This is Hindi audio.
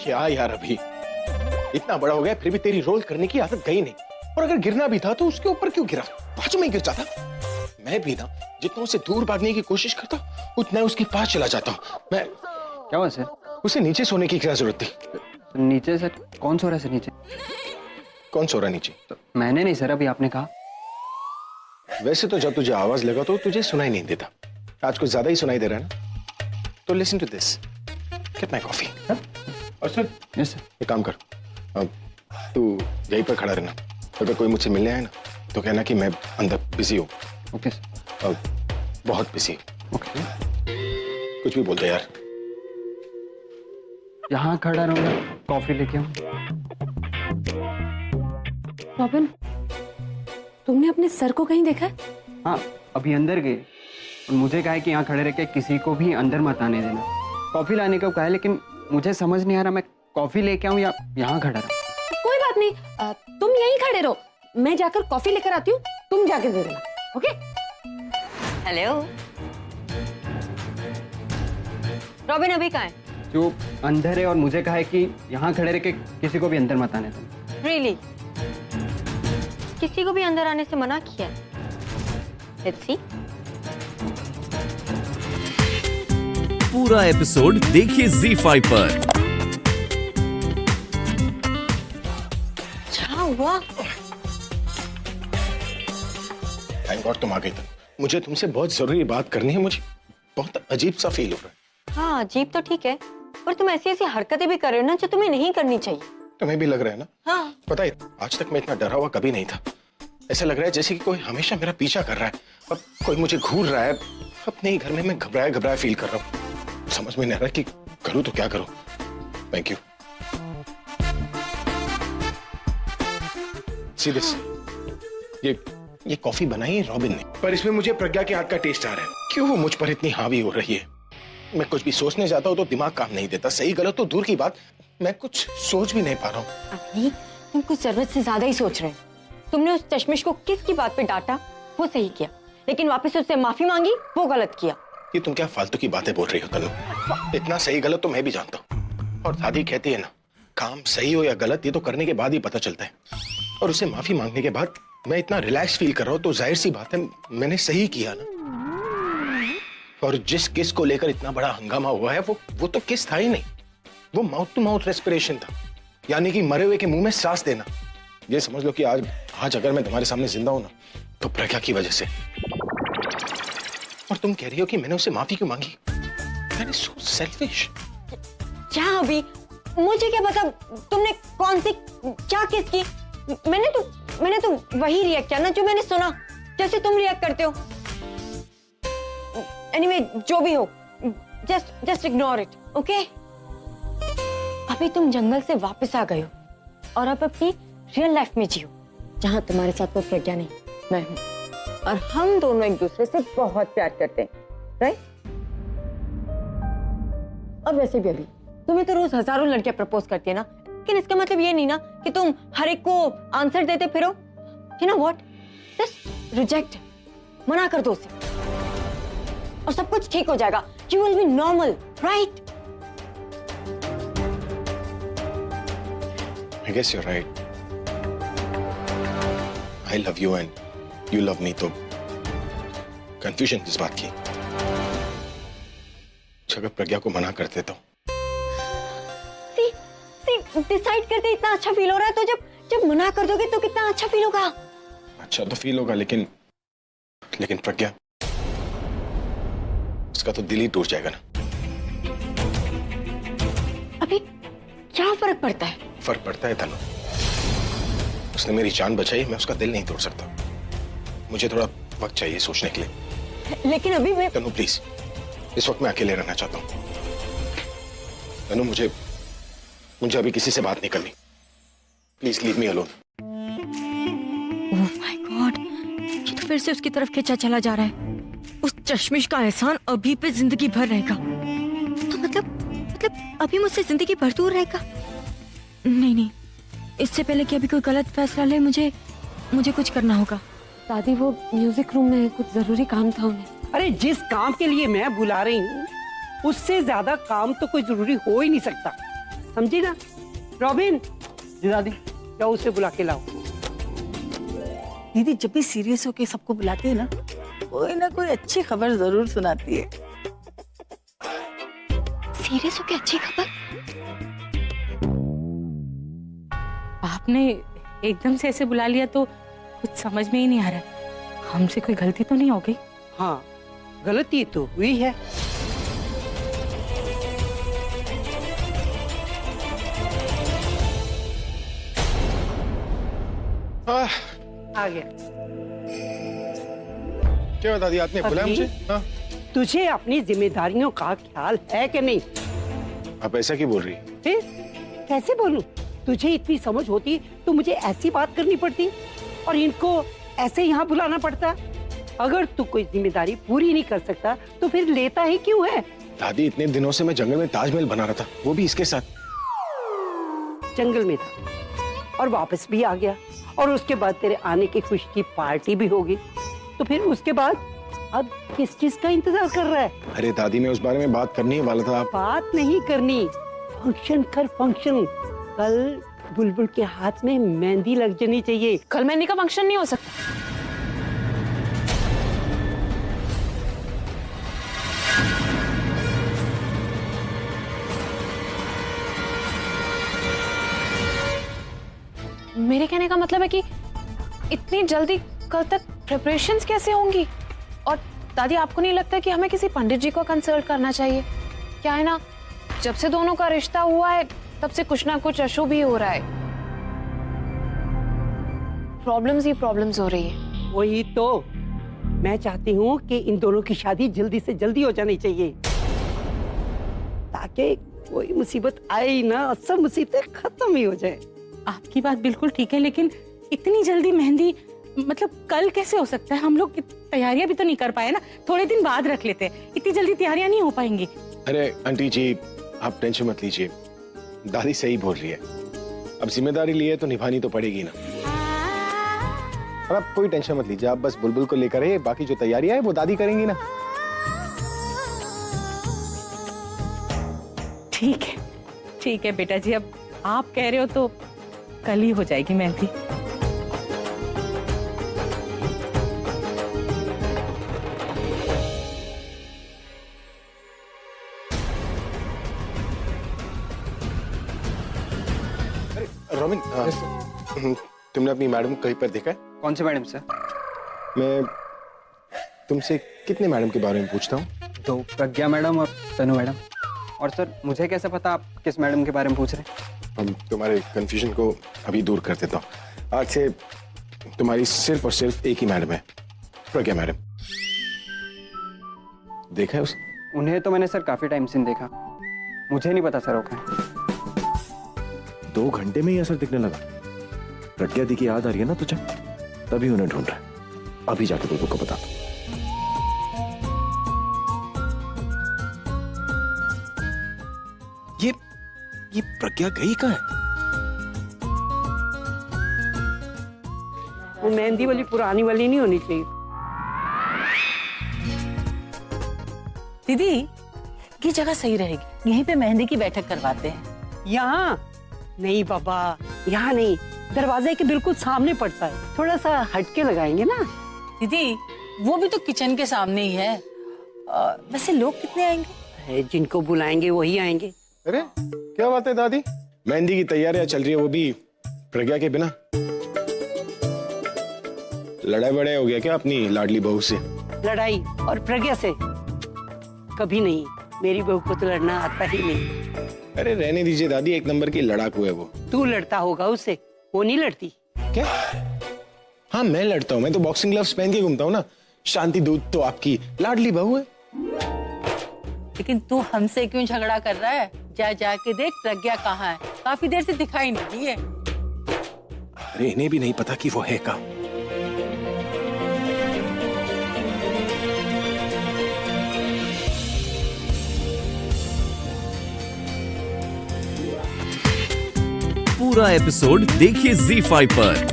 क्या यार, अभी इतना बड़ा हो गया फिर भी तेरी रोल करने की आदत गई नहीं। और अगर गिरना भी था तो उसके ऊपर क्यों गिरा? बाजू में गिर जाता। मैं भी ना जितना उसे दूर भागने की कोशिश करता उतना उसके पास चला जाता हूँ। मैं क्या हुआ सर? उसे नीचे सोने की क्या जरूरत थी? तो नीचे सर? कौन सो रहा है सर नीचे? कौन सो रहा नीचे? तो मैंने नहीं सर, अभी आपने कहा। वैसे तो जब तुझे आवाज लगा तो तुझे सुनाई नहीं देता, आज कुछ ज्यादा ही सुनाई दे रहा है ना। तो listen to this, get my coffee. और सुन, यस सर। एक काम कर, तू यहीं पर खड़ा रहना। अगर कोई मुझसे मिलने आए ना तो कहना कि मैं अंदर बिजी हूँ। Okay sir. बहुत बिजी। ओके। कुछ भी बोल दे यार। यहाँ खड़ा रहूंगा, कॉफी लेके आऊँ। रॉबिन, तुमने अपने सर को कहीं देखा है? हाँ, अभी अंदर गए और मुझे कहा है कि यहाँ खड़े रह के किसी को भी अंदर मत आने देना। कॉफी लाने को कहा है, लेकिन मुझे समझ नहीं आ रहा मैं कॉफी लेके आऊँ या यहाँ खड़ा रहूँ। कोई बात नहीं, तुम यहीं खड़े रहो, मैं जाकर कॉफी लेकर आती हूँ, तुम जाके दे देना। ओके? हेलो रॉबिन, अभी कहाँ है? जो अंदर है और मुझे कहा है कि यहाँ खड़े रह के किसी को भी अंदर मत आने देना। रियली? किसी को भी अंदर आने से मना किया? Let's see. पूरा एपिसोड देखिए ZEE5 पर। क्या हुआ? थैंक गॉड तुम आ गई थी। मुझे तुमसे बहुत जरूरी बात करनी है। मुझे बहुत अजीब सा फील हो रहा है। हाँ, अजीब तो ठीक है, पर तुम ऐसी ऐसी हरकतें भी कर रहे हो ना जो तुम्हें नहीं करनी चाहिए। तुम्हें भी लग रहा है ना? हाँ। पता है, आज तक मैं इतना डरा हुआ कभी नहीं था। ऐसा लग रहा है जैसे कि कोई हमेशा मेरा पीछा कर रहा है। अब कोई मुझे घूर रहा है। अपने ही घर में मैं घबराया घबराया फील कर रहा हूँ। समझ में नहीं आ रहा कि करूँ तो क्या करूँ। Thank you. सी दिस, ये कॉफी बनाई है रॉबिन ने, पर इसमें मुझे प्रज्ञा के हाथ का टेस्ट आ रहा है। क्यों वो मुझ पर इतनी हावी हो रही है? मैं कुछ भी सोचने जाता हूँ तो दिमाग काम नहीं देता। सही गलत तो दूर की बात, मैं कुछ सोच भी नहीं पा रहा हूँ। अभी तुम कुछ जरूरत से ज्यादा ही सोच रहे हो। तुमने उस चश्मिश को किसकी बात पे डांटा वो सही किया, लेकिन वापस उससे माफी मांगी वो गलत किया। ये तुम क्या फालतू की बातें बोल रही हो तनु? इतना सही गलत तो मैं भी जानता हूँ। और दादी कहती है ना, काम सही हो या गलत ये तो करने के बाद ही पता चलता है। और उसे माफी मांगने के बाद मैं इतना रिलैक्स फील कर रहा हूँ तो जाहिर सी बात है मैंने सही किया ना। और जिस किस को लेकर इतना बड़ा हंगामा हुआ है वो तो किस था ही नहीं, वो माउथ टू माउथ रेस्पिरेशन था, यानी कि मरे हुए के मुंह में सांस देना। ये समझ लो कि आज अगर मैं तुम्हारे सामने जिंदा हूं ना तो प्रज्ञा की वजह से। और तुम कह रही हो कि मैंने उसे माफी क्यों मांगी? मैंने सो सेल्फिश। क्या अभी? मुझे क्या पता तुमने कौन सी क्या किस की। मैंने तो वही रिएक्ट किया ना जो मैंने सुना, जैसे तुम रिएक्ट करते हो। एनीवे, जो भी हो, जस्ट इग्नोर इट, ओके? अभी तुम जंगल से वापस आ गए हो और अब अपनी रियल लाइफ में जियो, जहां तुम्हारे साथ वो प्रज्ञा नहीं, मैं हूं। और हम दोनों एक दूसरे से बहुत प्यार करते हैं, राइट? और वैसे भी अभी तुम्हें तो रोज हजारों लड़कियां प्रपोज करती है ना, लेकिन इसका मतलब ये नहीं ना कि तुम हर एक को आंसर देते फिरो। You know what, just reject, मना कर दो उसे और सब कुछ ठीक हो जाएगा। You will be normal, right? I guess you're right. I love you and you love me, तो कंफ्यूजन किस बात की? अगर प्रज्ञा को मना कर देता हूँ। डिसाइड करते इतना अच्छा फील हो रहा है, तो जब मना कर दोगे तो कितना अच्छा फील होगा। अच्छा तो फील होगा, लेकिन प्रज्ञा, उसका तो दिल ही टूट जाएगा ना। अभी क्या फर्क पड़ता है? फर्क पड़ता है तनु। उसने मेरी जान बचाई, मैं उसका दिल नहीं तोड़ सकता। मुझे थोड़ा वक्त चाहिए सोचने के लिए। लेकिन अभी मैं तनु प्लीज, इस वक्त मैं अकेले रहना चाहता हूँ। तनु मुझे अभी किसी से बात नहीं करनी। Please leave me alone. Oh my God, ये तो फिर से उसकी तरफ खींचा चला जा रहा है। उस चश्मिश का एहसान अभी पे जिंदगी भर रहेगा। तो मतलब अभी मुझसे जिंदगी भर दूर रहेगा? नहीं, इससे पहले कि अभी कोई गलत फैसला ले मुझे कुछ करना होगा। दादी, वो म्यूजिक रूम में कुछ जरूरी काम था उन्हें। अरे जिस काम के लिए मैं बुला रही हूँ उससे ज्यादा काम तो कोई जरूरी हो ही नहीं सकता। समझी ना? रॉबिन, जी दादी। जाओ उसे बुला के लाओ। दीदी जब भी सीरियस होके सबको बुलाती है ना कोई अच्छी खबर जरूर सुनाती है। सीरियस हो के अच्छी खबर? आपने एकदम से ऐसे बुला लिया तो कुछ समझ में ही नहीं आ रहा है। हमसे कोई गलती तो नहीं हो गई? हाँ, गलती तो हुई है। आ गया। क्या हुआ दादी, आपने बुलाया मुझे? हाँ? तुझे अपनी जिम्मेदारियों का ख्याल है कि नहीं? आप ऐसा क्यों बोल रही? फिर कैसे बोलूं? तुझे इतनी समझ होती तो मुझे ऐसी बात करनी पड़ती और इनको ऐसे यहाँ बुलाना पड़ता। अगर तू कोई जिम्मेदारी पूरी नहीं कर सकता तो फिर लेता ही क्यों है? दादी, इतने दिनों से मैं जंगल में ताजमहल बना रहा था, वो भी इसके साथ। जंगल में था और वापस भी आ गया और उसके बाद तेरे आने की खुशी की पार्टी भी होगी। तो फिर उसके बाद अब किस चीज का इंतजार कर रहा है? अरे दादी, मैं उस बारे में बात करने ही वाला था। बात नहीं करनी, फंक्शन कर फंक्शन। कल बुलबुल के हाथ में मेहंदी लग जानी चाहिए। कल मेहंदी का फंक्शन नहीं हो सकता। मेरे कहने का मतलब है कि इतनी जल्दी कल तक प्रिपरेशंस कैसे होंगी? और दादी, आपको नहीं लगता कि हमें किसी पंडित जी को कंसल्ट करना चाहिए? क्या है ना, जब से दोनों का रिश्ता हुआ है तब से कुछ ना कुछ अशुभ ही हो रहा है। प्रॉब्लम्स ही प्रॉब्लम्स हो रही है। वही तो मैं चाहती हूँ कि इन दोनों की शादी जल्दी से जल्दी हो जानी चाहिए ताकि कोई मुसीबत आए ही ना, सब मुसीबतें खत्म ही हो जाए। आपकी बात बिल्कुल ठीक है, लेकिन इतनी जल्दी मेहंदी मतलब कल कैसे हो सकता है? हम लोग तैयारियां भी तो नहीं कर पाए ना, थोड़े दिन बाद रख लेते हैं। इतनी जल्दी तैयारियां नहीं हो पाएंगी। अरे आंटी जी, आप टेंशन मत लीजिए, दादी सही बोल रही है। अब जिम्मेदारी ली है तो निभानी तो पड़ेगी ना। और आप कोई टेंशन मत लीजिए, आप बस बुलबुल को लेकर आइए, बाकी जो तैयारियां है वो दादी करेंगी ना। ठीक है बेटा जी, अब आप कह रहे हो तो कल ही हो जाएगी मेहंदी। रोमिन, तुमने अपनी मैडम कहीं पर देखा है? कौन से मैडम सर? मैं तुमसे कितने मैडम के बारे में पूछता हूँ? 2, प्रज्ञा मैडम और तनु मैडम। और सर मुझे कैसे पता आप किस मैडम के बारे में पूछ रहे हैं? हम तुम्हारे कंफ्यूजन को अभी दूर कर देता हूँ। आज से तुम्हारी सिर्फ और सिर्फ एक ही मैडम है, प्रज्ञा मैडम। देखा है उसे? उन्हें तो मैंने सर काफी टाइम से नहीं देखा, मुझे नहीं पता सर वो कहाँ है। 2 घंटे में ही असर दिखने लगा। प्रज्ञा दी की याद आ रही है ना तुझे, तभी उन्हें ढूंढ रहा है। अभी जाके बुलबुल को बता। ये प्रज्ञा गई कहाँ है? वो मेहंदी वाली पुरानी वाली नहीं होनी चाहिए। दीदी ये जगह सही रहेगी, यहीं पे मेहंदी की बैठक करवाते हैं। यहाँ नहीं बाबा, यहाँ नहीं, दरवाजे के बिल्कुल सामने पड़ता है, थोड़ा सा हटके लगाएंगे ना। दीदी वो भी तो किचन के सामने ही है। वैसे लोग कितने आएंगे? जिनको बुलाएंगे वही आएंगे। अरे क्या बात है दादी, मेहंदी की तैयारियां चल रही है, वो भी प्रज्ञा के बिना? लड़ाई बड़ाई हो गया क्या अपनी लाडली बहू से? लड़ाई और प्रज्ञा से कभी नहीं, मेरी बहू को तो लड़ना आता ही नहीं। अरे रहने दीजिए दादी, एक नंबर की लड़ाकू है वो। तू लड़ता होगा उससे, वो नहीं लड़ती। क्या? हाँ मैं लड़ता हूँ, मैं तो बॉक्सिंग ग्लव्स पहन के घूमता हूँ ना। शांति दूत तो आपकी लाडली बहू है। लेकिन तू हमसे क्यों झगड़ा कर रहा है? जा के देख प्रज्ञा कहाँ है, काफी देर से दिखाई नहीं दी है। अरे इन्हें भी नहीं पता कि वो है कहाँ। पूरा एपिसोड देखिए ZEE5 पर।